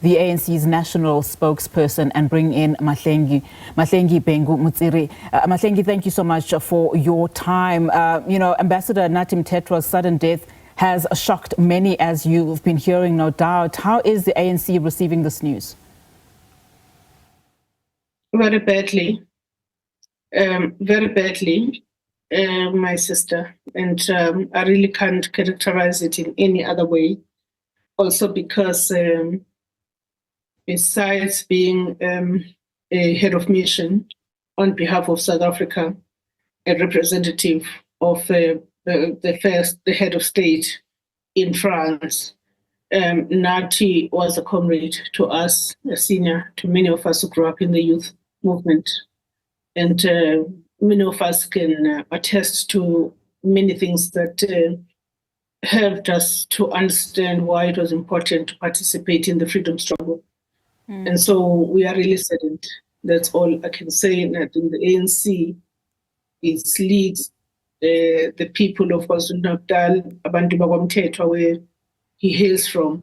the ANC's National Spokesperson, and bring in Mahlengi Bhengu-Motsiri. Mahlengi, thank you so much for your time. Ambassador Nathi Mthethwa's sudden death has shocked many, as you've been hearing, no doubt. How is the ANC receiving this news? Very badly. Very badly, my sister. And I really can't characterize it in any other way. Also because besides being a head of mission on behalf of South Africa, a representative of the head of state in France, Nathi was a comrade to us, a senior to many of us who grew up in the youth movement. And many of us can attest to many things that helped us to understand why it was important to participate in the freedom struggle. And so we are really saddened. That's all I can say. That in the ANC, it leads the people of KwaZulu-Natal, abantu bakwaMthethwa, where he hails from.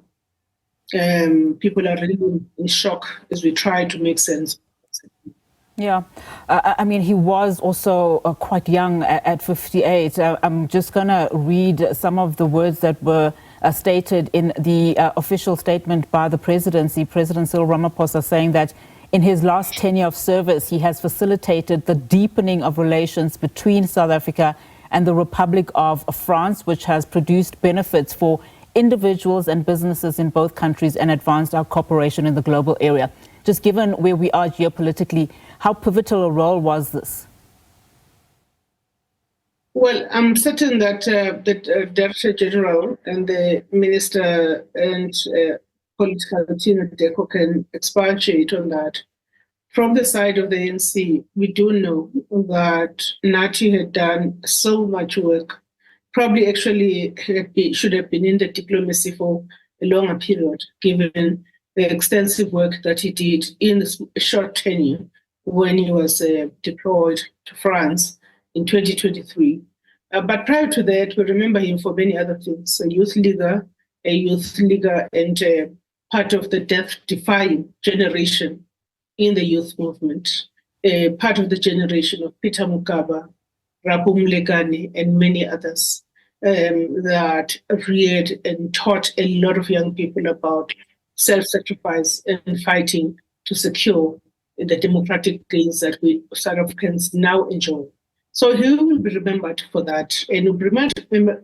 People are really in shock as we try to make sense. Yeah, I mean, he was also quite young at 58. I'm just going to read some of the words that were stated in the official statement by the presidency. President Cyril Ramaphosa saying that in his last tenure of service, he has facilitated the deepening of relations between South Africa and the Republic of France, which has produced benefits for individuals and businesses in both countries and advanced our cooperation in the global area. Just given where we are geopolitically, how pivotal a role was this? Well, I'm certain that the Director General and the Minister and Political Team Deco can expatiate on that. From the side of the ANC, we do know that Nathi had done so much work, probably actually should have been in the diplomacy for a longer period, given the extensive work that he did in this short tenure when he was deployed to France in 2023. But prior to that, we remember him for many other things: a youth leader, and part of the death-defying generation in the youth movement, part of the generation of Peter Mugaba, Rabu Mlegani, and many others that reared and taught a lot of young people about self-sacrifice and fighting to secure the democratic gains that we South Africans now enjoy. So he will be remembered for that, and will be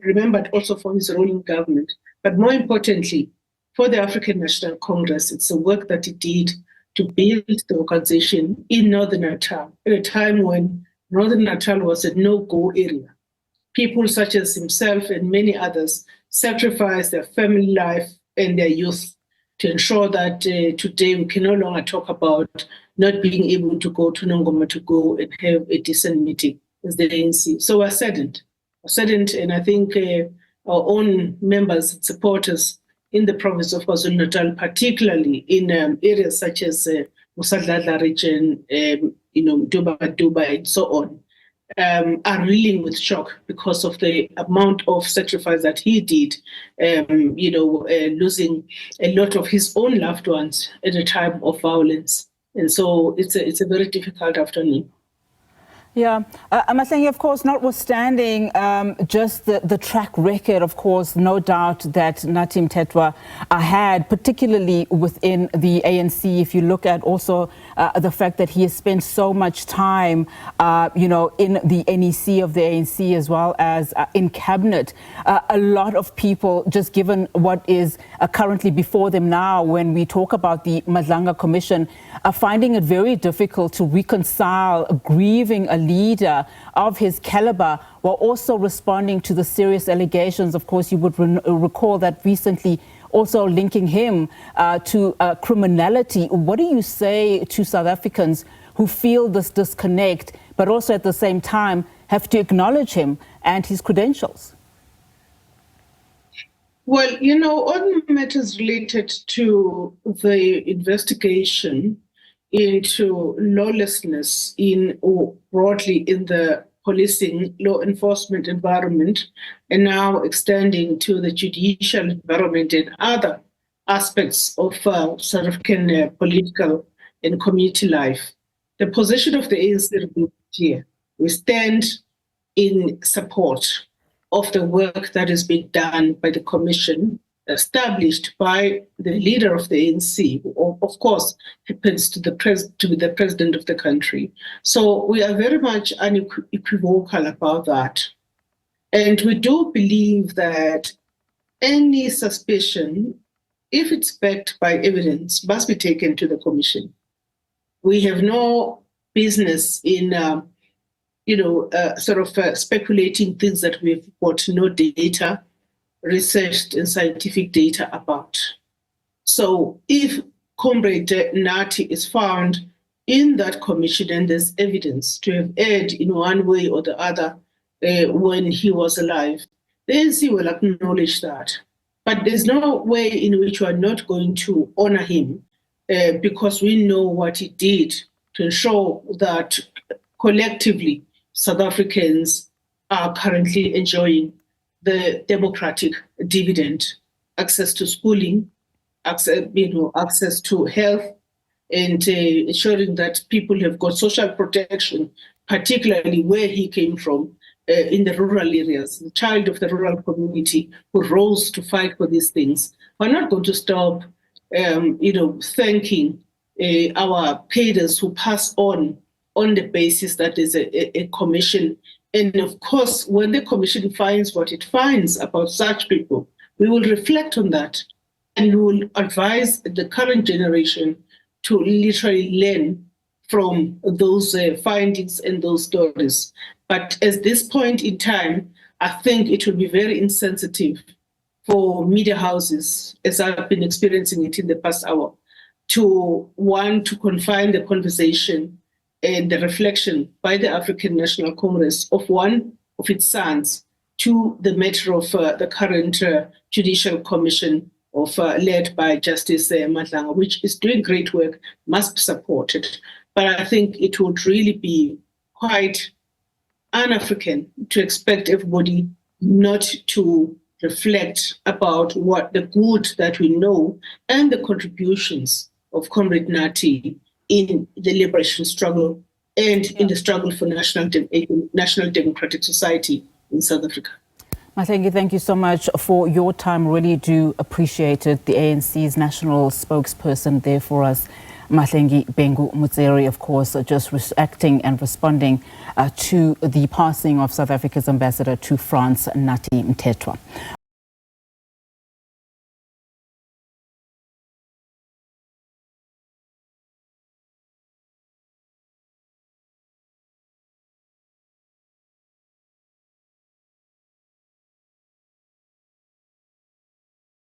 remembered also for his role in government. But more importantly, for the African National Congress, it's the work that he did to build the organization in Northern Natal, at a time when Northern Natal was a no-go area. People such as himself and many others sacrificed their family life and their youth to ensure that today we can no longer talk about not being able to go to Nongoma to go and have a decent meeting as the ANC. So we're saddened, and I think our own members and supporters in the province of KwaZulu-Natal, particularly in areas such as Musadladla region, Dubai, and so on, are reeling with shock because of the amount of sacrifice that he did, losing a lot of his own loved ones at a time of violence. And so it's a very difficult afternoon. Yeah, Mahlengi, of course, notwithstanding just the track record, of course, no doubt that Nathi Mthethwa had, particularly within the ANC, if you look at also the fact that he has spent so much time, in the NEC of the ANC as well as in cabinet. A lot of people, just given what is currently before them now, when we talk about the Madlanga Commission, are finding it very difficult to reconcile grieving a leader of his caliber while also responding to the serious allegations. Of course, you would recall that recently also linking him to criminality. What do you say to South Africans who feel this disconnect, but also at the same time have to acknowledge him and his credentials? Well, on matters related to the investigation into lawlessness broadly in the policing law enforcement environment, and now extending to the judicial environment and other aspects of South African political and community life. The position of the ANC remains clear. We stand in support of the work that is being done by the commission established by the leader of the ANC, who of course happens to be the president of the country. So we are very much unequivocal about that. And we do believe that any suspicion, if it's backed by evidence, must be taken to the commission. We have no business in speculating things that we've got no data, researched and scientific data about. So if Comrade Nathi is found in that commission and there's evidence to have erred in one way or the other when he was alive, the ANC will acknowledge that. But there's no way in which we are not going to honor him because we know what he did to ensure that collectively South Africans are currently enjoying the democratic dividend, access to schooling, access to health, and ensuring that people have got social protection, particularly where he came from in the rural areas, the child of the rural community who rose to fight for these things. We're not going to stop, thanking our cadres who pass on the basis that there's a commission. And of course, when the commission finds what it finds about such people, we will reflect on that and we will advise the current generation to literally learn from those findings and those stories. But at this point in time, I think it will be very insensitive for media houses, as I've been experiencing it in the past hour, to want to confine the conversation and the reflection by the African National Congress of one of its sons to the matter of the current Judicial Commission led by Justice Mahlengi, which is doing great work, must be supported. But I think it would really be quite un-African to expect everybody not to reflect about what the good that we know and the contributions of Comrade Nathi in the liberation struggle and in the struggle for national democratic society in South Africa. Mahlengi, thank you so much for your time. Really do appreciate it. The ANC's national spokesperson there for us, Mahlengi Bhengu-Motsiri, of course, just reacting and responding to the passing of South Africa's ambassador to France, Nathi Mthethwa.